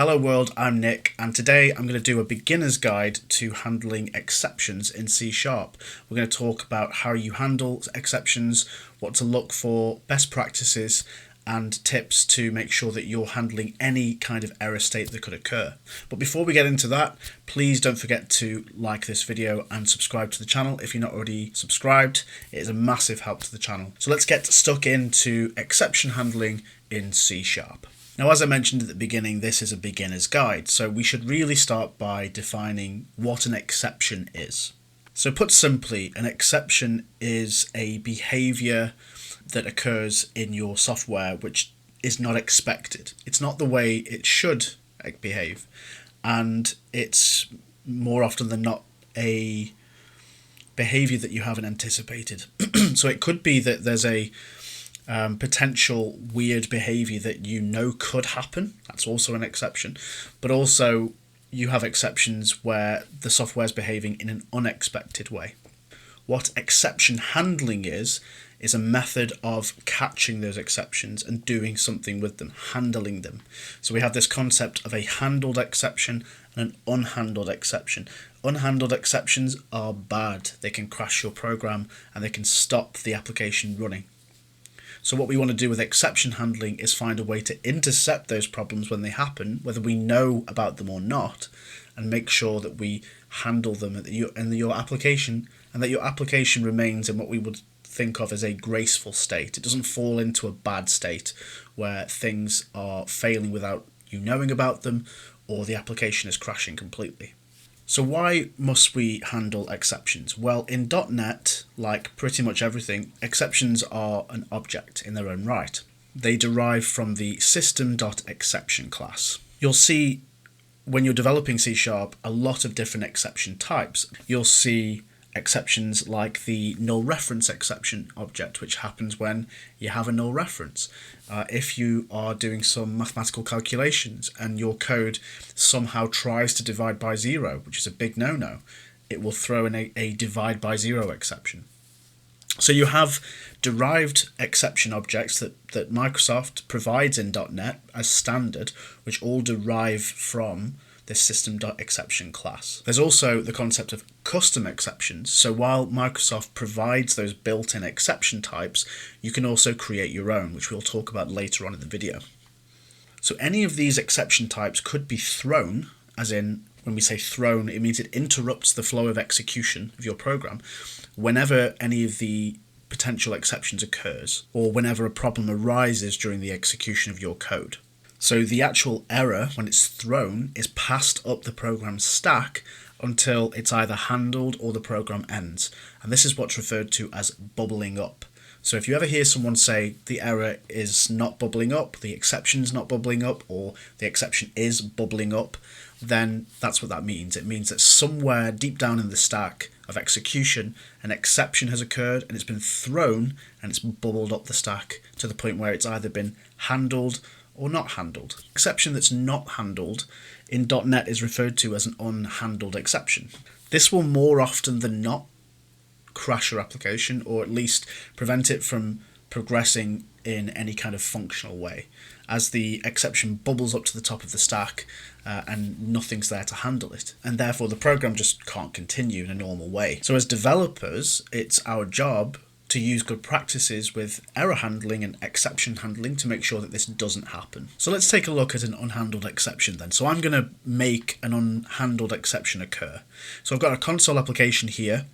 Hello world, I'm Nick, and today I'm going to do a beginner's guide to handling exceptions in C#. We're going to talk about how you handle exceptions, what to look for, best practices, and tips to make sure that you're handling any kind of error state that could occur. But before we get into that, please don't forget to like this video and subscribe to the channel if you're not already subscribed. It is a massive help to the channel. So let's get stuck into exception handling in C#. Now, as I mentioned at the beginning, this is a beginner's guide, so we should really start by defining what an exception is. So put simply, an exception is a behaviour that occurs in your software which is not expected. It's not the way it should behave, and it's more often than not a behaviour that you haven't anticipated. So it could be that there's a potential weird behaviour that you know could happen. That's also an exception. But also you have exceptions where the software is behaving in an unexpected way. What exception handling is a method of catching those exceptions and doing something with them, handling them. So we have this concept of a handled exception and an unhandled exception. Unhandled exceptions are bad. They can crash your program and they can stop the application running. So what we want to do with exception handling is find a way to intercept those problems when they happen, whether we know about them or not, and make sure that we handle them in your application, and that your application remains in what we would think of as a graceful state. It doesn't fall into a bad state where things are failing without you knowing about them, or the application is crashing completely. So why must we handle exceptions? Well, in .NET, like pretty much everything, exceptions are an object in their own right. They derive from the system.exception class. You'll see when you're developing C# a lot of different exception types. You'll see exceptions like the null reference exception object, which happens when you have a null reference. If you are doing some mathematical calculations and your code somehow tries to divide by 0, which is a big no-no, it will throw in a divide by 0 exception. So you have derived exception objects that Microsoft provides in .NET as standard, which all derive from this system.exception class. There's also the concept of custom exceptions. So while Microsoft provides those built-in exception types, you can also create your own, which we'll talk about later on in the video. So any of these exception types could be thrown, as in when we say thrown, it means it interrupts the flow of execution of your program whenever any of the potential exceptions occurs, or whenever a problem arises during the execution of your code. So the actual error, when it's thrown, is passed up the program's stack until it's either handled or the program ends. And this is what's referred to as bubbling up. So if you ever hear someone say the error is not bubbling up, the exception's not bubbling up, or the exception is bubbling up, then that's what that means. It means that somewhere deep down in the stack of execution, an exception has occurred and it's been thrown and it's bubbled up the stack to the point where it's either been handled or not handled. Exception that's not handled in .NET is referred to as an unhandled exception. This will more often than not crash your application, or at least prevent it from progressing in any kind of functional way, as the exception bubbles up to the top of the stack and nothing's there to handle it, and therefore the program just can't continue in a normal way. So as developers, it's our job to use good practices with error handling and exception handling to make sure that this doesn't happen. So let's take a look at an unhandled exception then. So I'm going to make an unhandled exception occur. So I've got a console application here,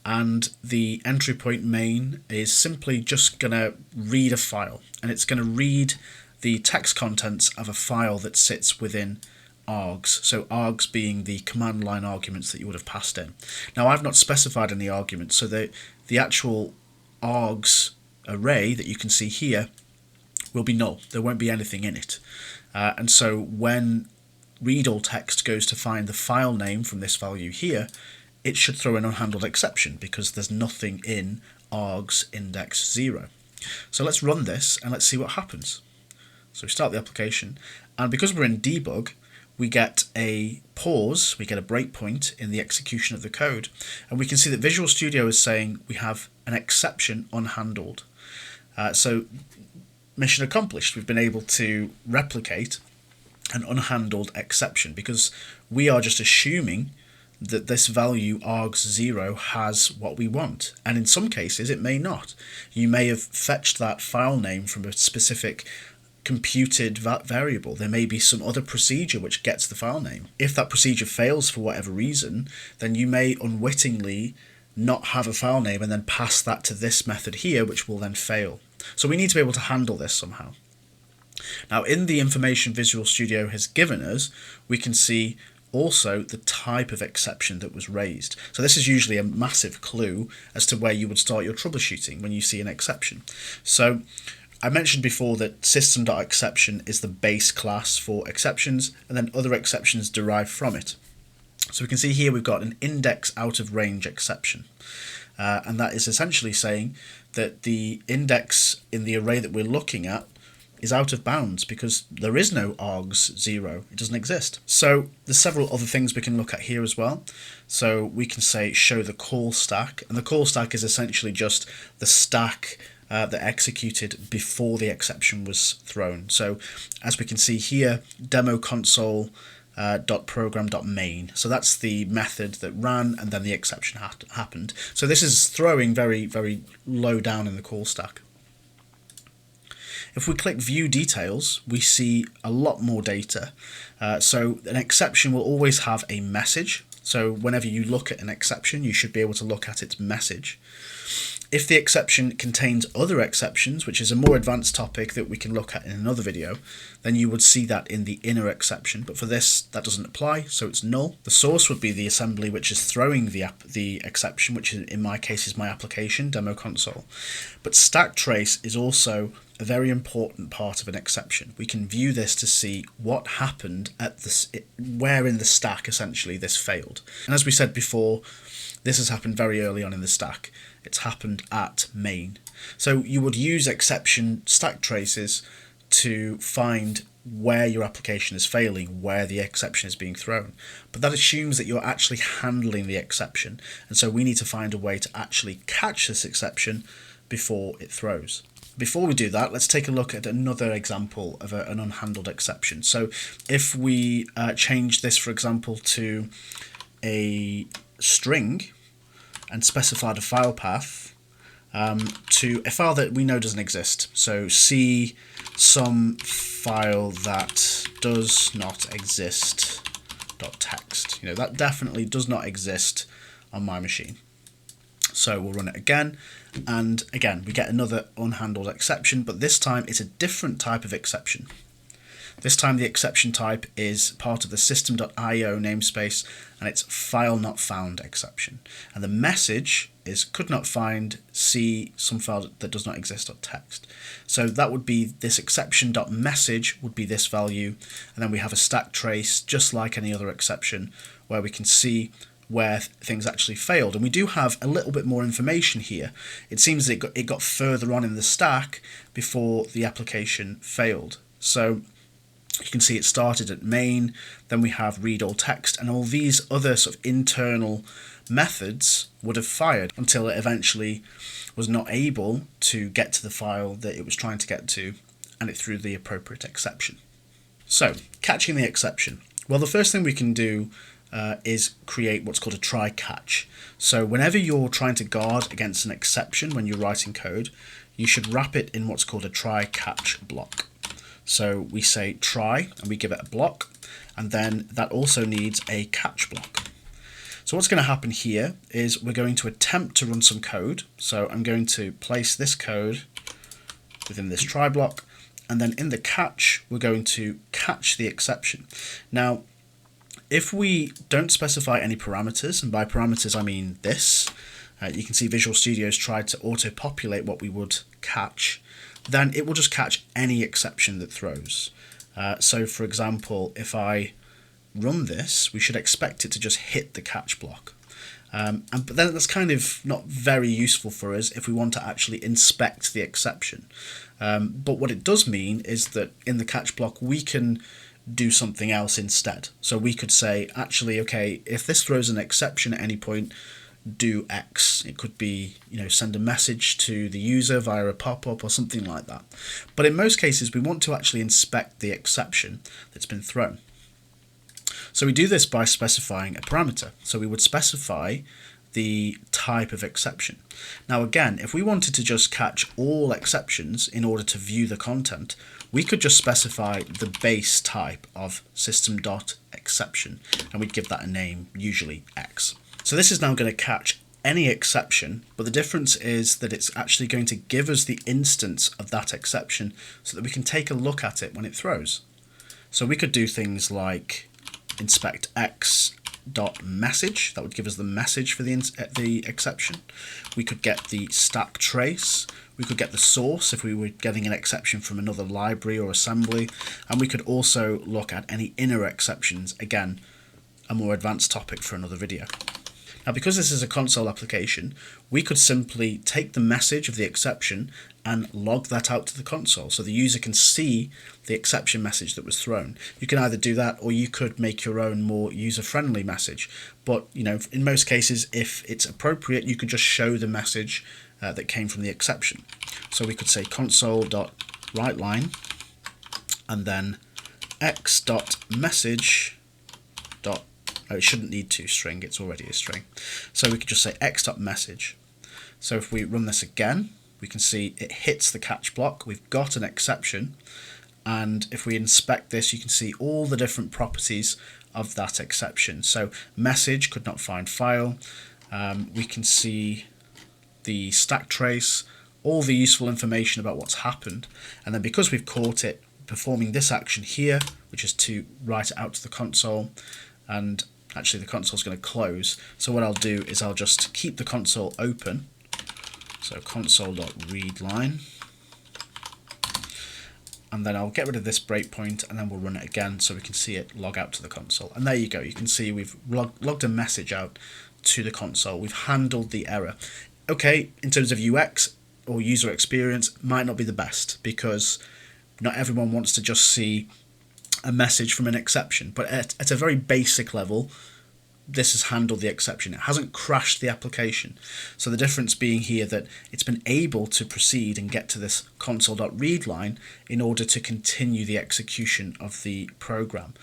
and the entry point main is simply just going to read a file, and it's going to read the text contents of a file that sits within args. So args being the command line arguments that you would have passed in. Now I've not specified any arguments, so the actual args array that you can see here will be null. There won't be anything in it. And so when read all text goes to find the file name from this value here, it should throw an unhandled exception because there's nothing in args index 0. So let's run this and let's see what happens. So we start the application, and because we're in debug, we get a pause, we get a breakpoint in the execution of the code, and we can see that Visual Studio is saying we have an exception unhandled. So mission accomplished. We've been able to replicate an unhandled exception, because we are just assuming that this value args0 has what we want, and in some cases it may not. You may have fetched that file name from a specific computed variable. There may be some other procedure which gets the file name. If that procedure fails for whatever reason, then you may unwittingly not have a file name and then pass that to this method here, which will then fail. So we need to be able to handle this somehow. Now, in the information Visual Studio has given us, we can see also the type of exception that was raised. So this is usually a massive clue as to where you would start your troubleshooting when you see an exception. So I mentioned before that system.exception is the base class for exceptions, and then other exceptions derive from it. So we can see here we've got an index out of range exception. And that is essentially saying that the index in the array that we're looking at is out of bounds because there is no args0, it doesn't exist. So there's several other things we can look at here as well. So we can say show the call stack, and the call stack is essentially just the stack that executed before the exception was thrown. So as we can see here, demo console .program.main. So that's the method that ran and then the exception happened. So this is throwing very, very low down in the call stack. If we click View Details, we see a lot more data. So an exception will always have a message. So whenever you look at an exception, you should be able to look at its message. If the exception contains other exceptions, which is a more advanced topic that we can look at in another video, then you would see that in the inner exception. But for this, that doesn't apply, so it's null. The source would be the assembly which is throwing the exception, which in my case is my application, demo console. But stack trace is also a very important part of an exception. We can view this to see what happened at where in the stack essentially this failed. And as we said before, this has happened very early on in the stack. It's happened at main. So you would use exception stack traces to find where your application is failing, where the exception is being thrown. But that assumes that you're actually handling the exception. And so we need to find a way to actually catch this exception before it throws. Before we do that, let's take a look at another example of an unhandled exception. So if we change this, for example, to a string and specify the file path to a file that we know doesn't exist. So see some file that does not exist .text. That definitely does not exist on my machine. So we'll run it again, and again we get another unhandled exception, but this time it's a different type of exception. This time the exception type is part of the system.io namespace, and it's file not found exception. And the message is could not find see some file that does not exist .text. So that would be this exception.message would be this value, and then we have a stack trace just like any other exception where we can see where things actually failed. And we do have a little bit more information here. It seems that it got further on in the stack before the application failed. So you can see it started at main, then we have read all text, and all these other sort of internal methods would have fired until it eventually was not able to get to the file that it was trying to get to, and it threw the appropriate exception. So, catching the exception. Well, the first thing we can do is create what's called a try catch. So whenever you're trying to guard against an exception when you're writing code, you should wrap it in what's called a try catch block. So we say try and we give it a block, and then that also needs a catch block. So what's going to happen here is we're going to attempt to run some code. So I'm going to place this code within this try block, and then in the catch we're going to catch the exception. Now if we don't specify any parameters, and by parameters I mean this, you can see Visual Studio's tried to auto-populate what we would catch, then it will just catch any exception that throws. So for example, if I run this, we should expect it to just hit the catch block. But then that's kind of not very useful for us if we want to actually inspect the exception. But what it does mean is that in the catch block we can do something else instead. So we could say, actually, okay, if this throws an exception at any point, do X. It could be, send a message to the user via a pop-up or something like that. But in most cases, we want to actually inspect the exception that's been thrown. So we do this by specifying a parameter. So we would specify the type of exception. Now again, if we wanted to just catch all exceptions in order to view the content, we could just specify the base type of system.exception, and we'd give that a name, usually X. So this is now going to catch any exception, but the difference is that it's actually going to give us the instance of that exception so that we can take a look at it when it throws. So we could do things like inspect x.message, that would give us the message for the exception. We could get the stack trace, we could get the source if we were getting an exception from another library or assembly, and we could also look at any inner exceptions, again, a more advanced topic for another video. Now, because this is a console application, we could simply take the message of the exception and log that out to the console so the user can see the exception message that was thrown. You can either do that or you could make your own more user-friendly message. But, in most cases, if it's appropriate, you could just show the message that came from the exception. So we could say console.writeLine and then x.message. Oh, it shouldn't need to string, it's already a string. So we could just say x.message. So if we run this again, we can see it hits the catch block, we've got an exception, and if we inspect this, you can see all the different properties of that exception. So message could not find file, we can see the stack trace, all the useful information about what's happened, and then because we've caught it performing this action here, which is to write it out to the console, and actually the console is going to close. So what I'll do is I'll just keep the console open. So console.readLine. And then I'll get rid of this breakpoint and then we'll run it again so we can see it log out to the console. And there you go. You can see we've logged a message out to the console. We've handled the error. Okay, in terms of UX or user experience, might not be the best because not everyone wants to just see a message from an exception, but at a very basic level, this has handled the exception. It hasn't crashed the application. So the difference being here that it's been able to proceed and get to this console.readLine in order to continue the execution of the program.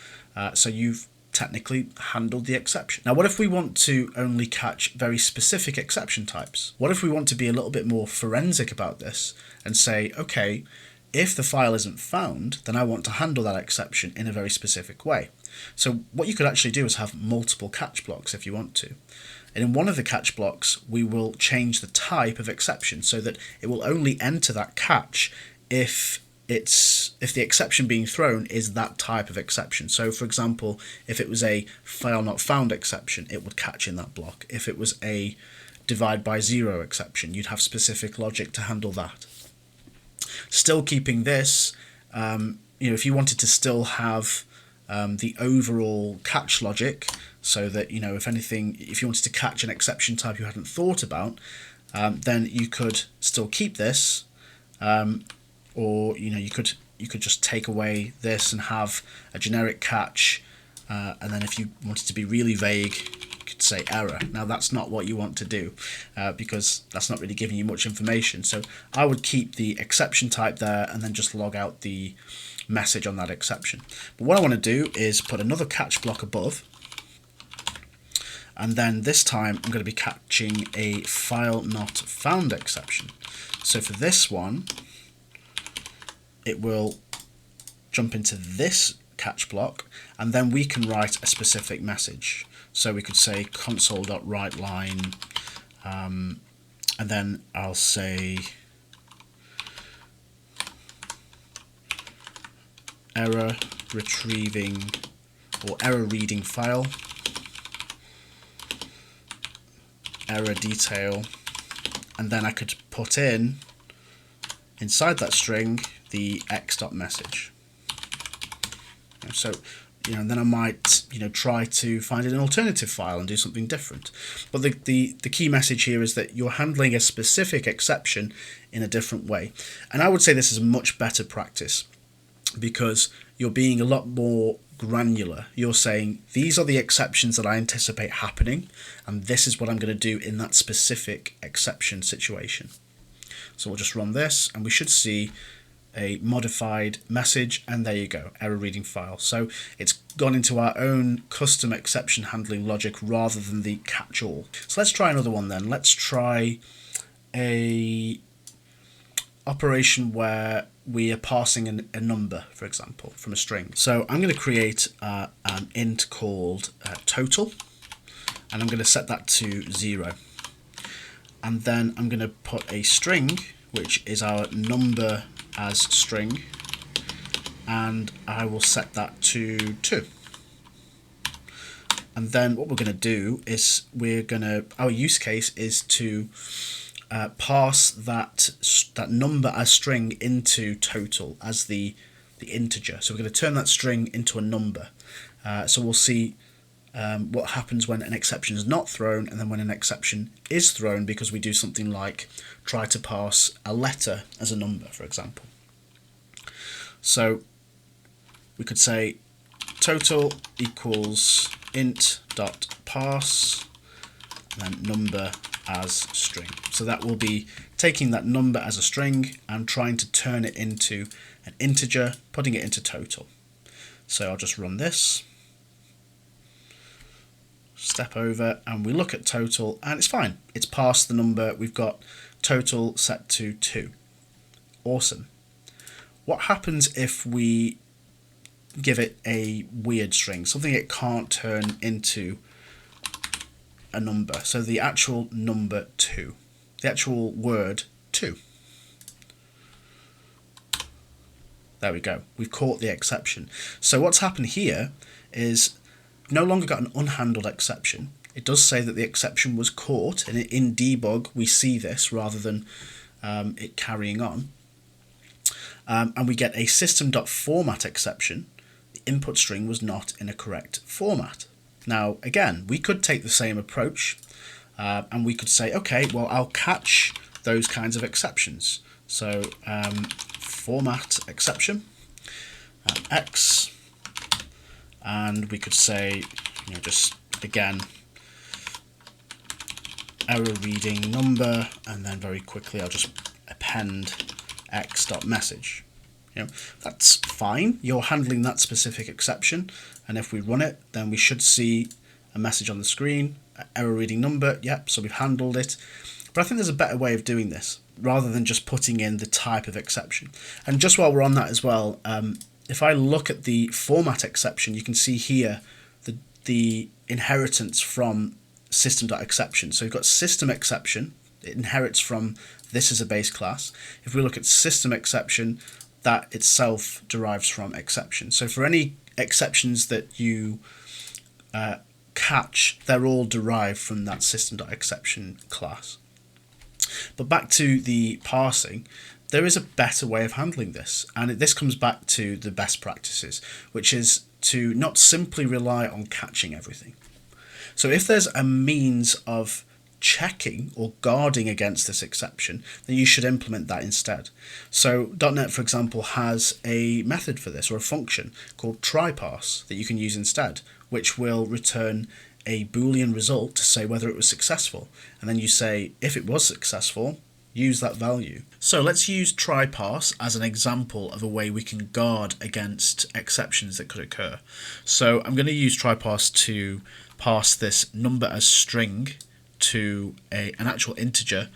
So you've technically handled the exception. Now, what if we want to only catch very specific exception types? What if we want to be a little bit more forensic about this and say, okay, if the file isn't found, then I want to handle that exception in a very specific way. So what you could actually do is have multiple catch blocks if you want to. And in one of the catch blocks, we will change the type of exception so that it will only enter that catch if the exception being thrown is that type of exception. So for example, if it was a file not found exception, it would catch in that block. If it was a divide by zero exception, you'd have specific logic to handle that. Still keeping this, if you wanted to still have the overall catch logic, so that if you wanted to catch an exception type you hadn't thought about, then you could still keep this, or you could just take away this and have a generic catch, and then if you wanted to be really vague, could say error. Now that's not what you want to do because that's not really giving you much information. So I would keep the exception type there and then just log out the message on that exception. But what I want to do is put another catch block above, and then this time I'm going to be catching a file not found exception. So for this one, it will jump into this catch block and then we can write a specific message. So we could say console.writeLine, and then I'll say error retrieving or error reading file, error detail, and then I could put inside that string the x.message. So then I might try to find an alternative file and do something different. But the key message here is that you're handling a specific exception in a different way. And I would say this is a much better practice because you're being a lot more granular. You're saying these are the exceptions that I anticipate happening, and this is what I'm going to do in that specific exception situation. So we'll just run this, and we should see a modified message, and there you go, error reading file. So it's gone into our own custom exception handling logic rather than the catch-all. So let's try another one then. Let's try a operation where we are passing a number, for example, from a string. So I'm going to create an int called total, and I'm going to set that to 0. And then I'm going to put a string, which is our number as string, and I will set that to 2. And then what we're going to do is our use case is to pass that number as string into total as the integer. So we're going to turn that string into a number. So we'll see what happens when an exception is not thrown, and then when an exception is thrown, because we do something like try to pass a letter as a number, for example. So we could say total equals int dot parse and then number as string. So that will be taking that number as a string and trying to turn it into an integer, putting it into total. So I'll just run this, step over, and we look at total, and it's fine. It's passed the number. We've got total set to 2. Awesome. What happens if we give it a weird string, something it can't turn into a number? So the actual number 2, the actual word 2. There we go. We've caught the exception. So what's happened here is no longer got an unhandled exception. It does say that the exception was caught, and in debug we see this rather than it carrying on. And we get a system.format exception. The input string was not in a correct format. Now again, we could take the same approach and we could say, okay, well, I'll catch those kinds of exceptions. So format exception x, and we could say, just again, error reading number, and then very quickly I'll just append x.message. That's fine. You're handling that specific exception, and if we run it, then we should see a message on the screen, error reading number. Yep, so we've handled it. But I think there's a better way of doing this rather than just putting in the type of exception. And just while we're on that as well, if I look at the format exception, you can see here the inheritance from system.exception. So we've got system exception. It inherits from this as a base class. If we look at system exception, that itself derives from exception. So for any exceptions that you catch, they're all derived from that system.exception class. But back to the parsing, there is a better way of handling this, and this comes back to the best practices, which is to not simply rely on catching everything. So if there's a means of checking or guarding against this exception, then you should implement that instead. So dotnet, for example, has a method for this, or a function called tryparse that you can use instead, which will return a Boolean result to say whether it was successful. And then you say, if it was successful, use that value. So let's use tryparse as an example of a way we can guard against exceptions that could occur. So I'm going to use tryparse to parse this number as string to an actual integer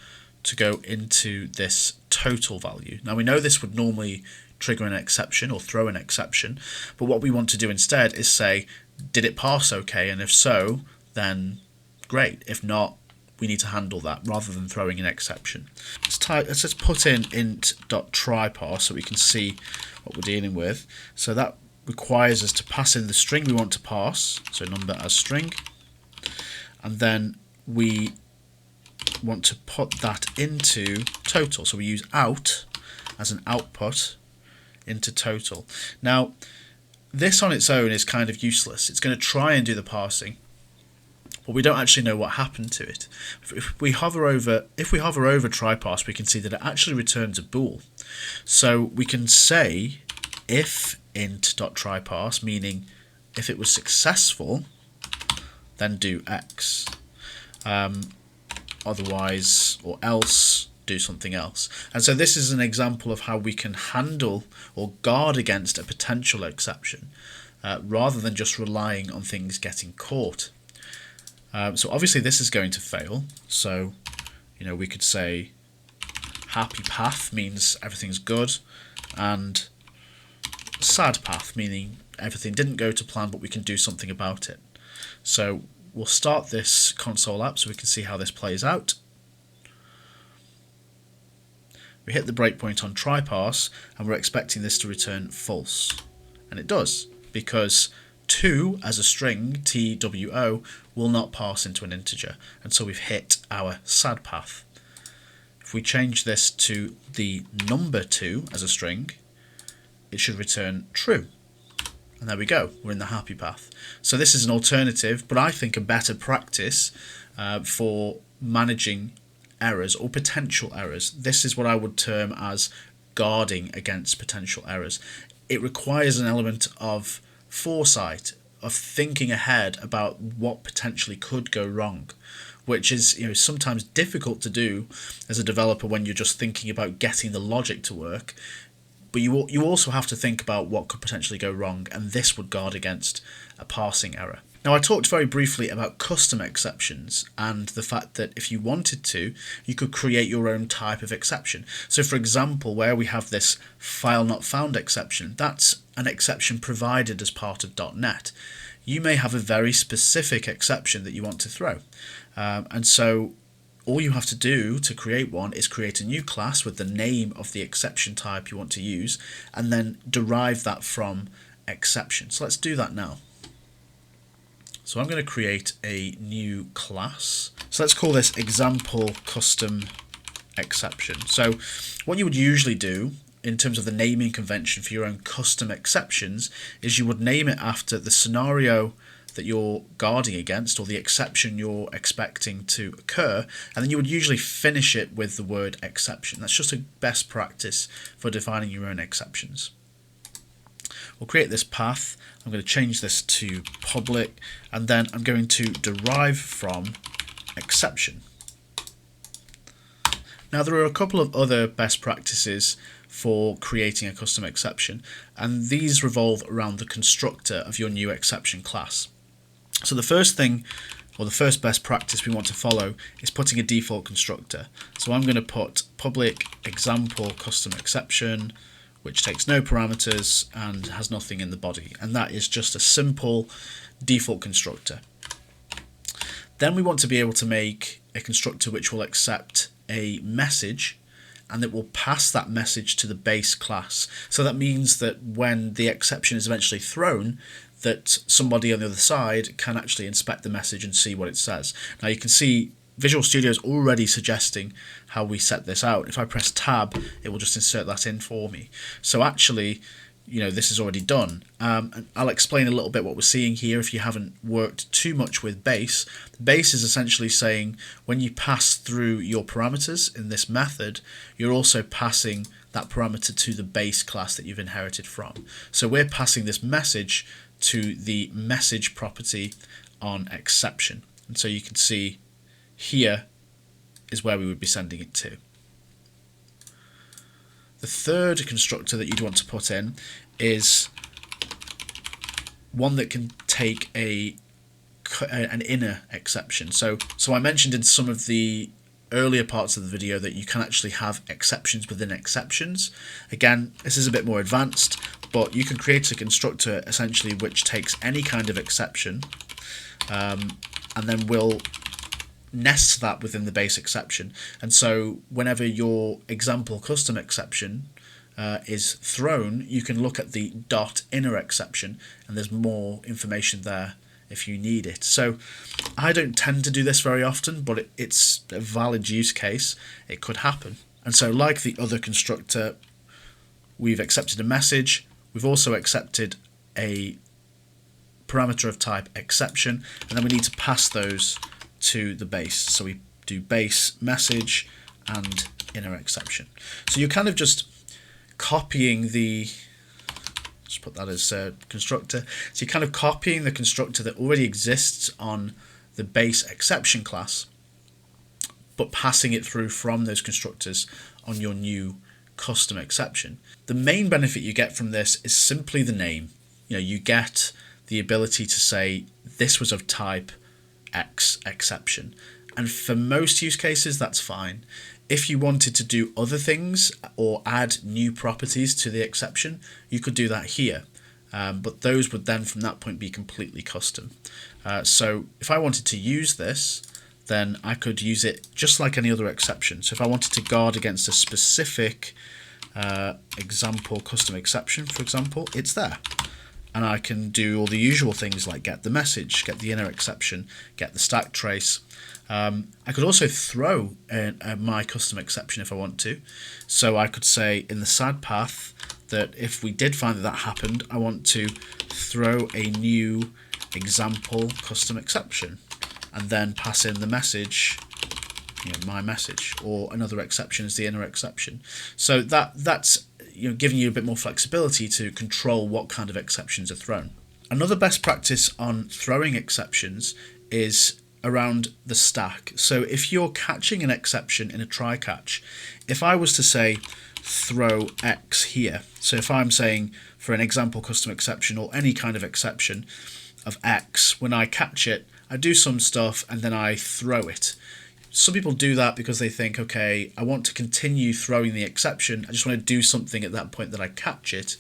to go into this total value. Now we know this would normally trigger an exception or throw an exception, but what we want to do instead is say, did it parse okay? And if so, then great. If not, we need to handle that rather than throwing an exception. Let's just put in int.tryparse so we can see what we're dealing with. So that requires us to pass in the string we want to parse, so number as string, and then we want to put that into total. So we use out as an output into total. Now, this on its own is kind of useless. It's going to try and do the parsing, but we don't actually know what happened to it. If we hover over tryparse, we can see that it actually returns a bool. So we can say if int.tryparse, meaning if it was successful, then do X. Otherwise, or else, do something else. And so this is an example of how we can handle or guard against a potential exception rather than just relying on things getting caught. So obviously this is going to fail. So, we could say happy path means everything's good, and sad path meaning everything didn't go to plan, but we can do something about it. So we'll start this console app so we can see how this plays out. We hit the breakpoint on try parse and we're expecting this to return false. And it does, because 2 as a string, TWO, will not parse into an integer. And so we've hit our sad path. If we change this to the number 2 as a string, it should return true. And there we go, we're in the happy path. So this is an alternative, but I think a better practice for managing errors or potential errors. This is what I would term as guarding against potential errors. It requires an element of foresight, of thinking ahead about what potentially could go wrong, which is sometimes difficult to do as a developer when you're just thinking about getting the logic to work. But you also have to think about what could potentially go wrong, and this would guard against a parsing error. Now, I talked very briefly about custom exceptions and the fact that if you wanted to, you could create your own type of exception. So for example, where we have this file not found exception, that's an exception provided as part of .NET. You may have a very specific exception that you want to throw. And so all you have to do to create one is create a new class with the name of the exception type you want to use, and then derive that from exception. So let's do that now. So I'm going to create a new class. So let's call this example custom exception. So what you would usually do in terms of the naming convention for your own custom exceptions is you would name it after the scenario that you're guarding against or the exception you're expecting to occur, and then you would usually finish it with the word exception. That's just a best practice for defining your own exceptions. We'll create this path. I'm going to change this to public, and then I'm going to derive from exception. Now there are a couple of other best practices for creating a custom exception, and these revolve around the constructor of your new exception class. So the first thing, or the first best practice we want to follow, is putting a default constructor. So I'm going to put public example custom exception, which takes no parameters and has nothing in the body, and that is just a simple default constructor. Then we want to be able to make a constructor which will accept a message, and it will pass that message to the base class. So that means that when the exception is eventually thrown, that somebody on the other side can actually inspect the message and see what it says. Now you can see Visual Studio is already suggesting how we set this out. If I press tab, it will just insert that in for me. So actually, this is already done. And I'll explain a little bit what we're seeing here if you haven't worked too much with base. Base is essentially saying when you pass through your parameters in this method, you're also passing that parameter to the base class that you've inherited from. So we're passing this message to the message property on exception. And so you can see here is where we would be sending it to. The third constructor that you'd want to put in is one that can take an inner exception. So I mentioned in some of the earlier parts of the video that you can actually have exceptions within exceptions. Again, this is a bit more advanced, but you can create a constructor essentially which takes any kind of exception and then will nest that within the base exception. And so whenever your example custom exception is thrown, you can look at the .inner exception, and there's more information there if you need it. So I don't tend to do this very often, but it's a valid use case. It could happen. And so like the other constructor, we've accepted a message. We've also accepted a parameter of type exception, and then we need to pass those to the base. So we do base message and inner exception. So you're kind of just copying the Just put that as constructor. So you're kind of copying the constructor that already exists on the base exception class, but passing it through from those constructors on your new custom exception. The main benefit you get from this is simply the name. You get the ability to say this was of type X exception. And for most use cases, that's fine. If you wanted to do other things or add new properties to the exception, you could do that here. But those would then from that point be completely custom. So if I wanted to use this, then I could use it just like any other exception. So if I wanted to guard against a specific example custom exception, for example, it's there. And I can do all the usual things like get the message, get the inner exception, get the stack trace. I could also throw my custom exception if I want to. So I could say in the side path that if we did find that happened, I want to throw a new example custom exception and then pass in the message, my message, or another exception as the inner exception. So that's giving you a bit more flexibility to control what kind of exceptions are thrown. Another best practice on throwing exceptions is around the stack. So if you're catching an exception in a try catch, if I was to say throw X here, so if I'm saying for an example custom exception or any kind of exception of X, when I catch it, I do some stuff and then I throw it. Some people do that because they think, okay, I want to continue throwing the exception. I just want to do something at that point that I catch it.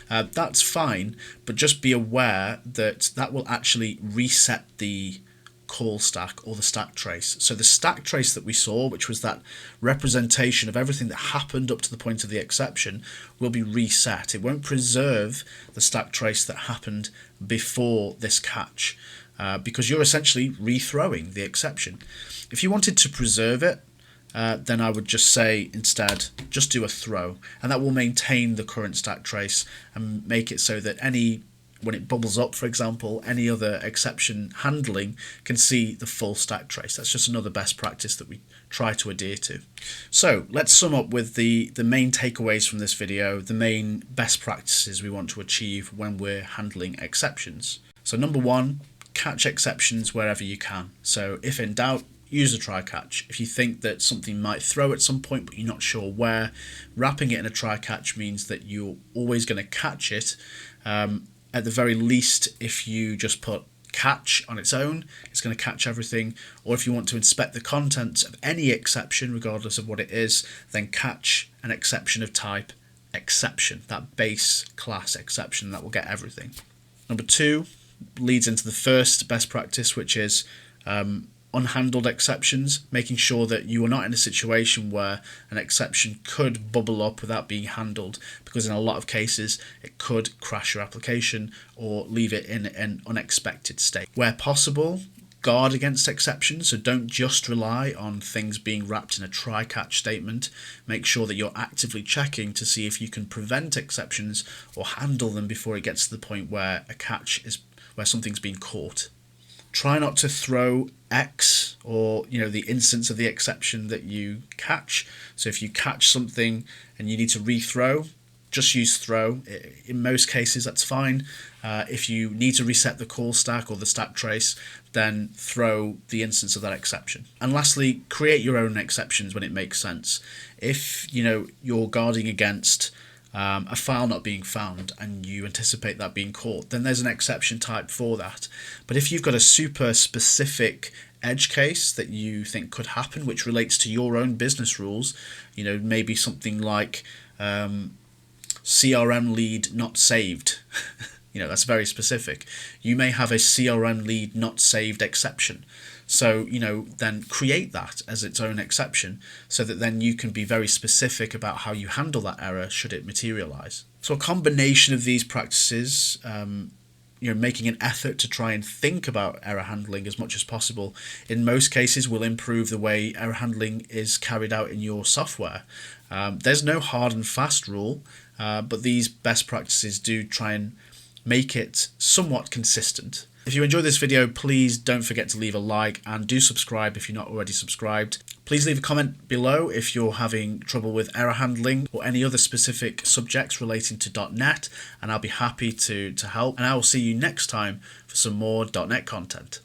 That's fine, but just be aware that that will actually reset the call stack or the stack trace. So the stack trace that we saw, which was that representation of everything that happened up to the point of the exception, will be reset. It won't preserve the stack trace that happened before this catch. Because you're essentially rethrowing the exception. If you wanted to preserve it, then I would just say instead, just do a throw, and that will maintain the current stack trace and make it so that when it bubbles up, for example, any other exception handling can see the full stack trace. That's just another best practice that we try to adhere to. So let's sum up with the main takeaways from this video, the main best practices we want to achieve when we're handling exceptions. So number one, catch exceptions wherever you can. So if in doubt, use a try catch. If you think that something might throw at some point but you're not sure where, wrapping it in a try catch means that you're always going to catch it. At the very least, if you just put catch on its own, it's going to catch everything. Or if you want to inspect the contents of any exception, regardless of what it is, then catch an exception of type exception, that base class exception that will get everything. Number two leads into the first best practice, which is unhandled exceptions, making sure that you are not in a situation where an exception could bubble up without being handled, because in a lot of cases it could crash your application or leave it in an unexpected state. Where possible, guard against exceptions, so don't just rely on things being wrapped in a try-catch statement. Make sure that you're actively checking to see if you can prevent exceptions or handle them before it gets to the point where where something's been caught. Try not to throw X or the instance of the exception that you catch. So if you catch something and you need to rethrow, just use throw. In most cases that's fine. If you need to reset the call stack or the stack trace, then throw the instance of that exception. And lastly, create your own exceptions when it makes sense. If you're guarding against a file not being found and you anticipate that being caught, then there's an exception type for that. But if you've got a super specific edge case that you think could happen, which relates to your own business rules, maybe something like CRM lead not saved. That's very specific. You may have a CRM lead not saved exception. So, then create that as its own exception so that then you can be very specific about how you handle that error should it materialize. So a combination of these practices, making an effort to try and think about error handling as much as possible, in most cases will improve the way error handling is carried out in your software. There's no hard and fast rule, but these best practices do try and make it somewhat consistent. If you enjoyed this video, please don't forget to leave a like and do subscribe if you're not already subscribed. Please leave a comment below if you're having trouble with error handling or any other specific subjects relating to .NET, and I'll be happy to help. And I will see you next time for some more .NET content.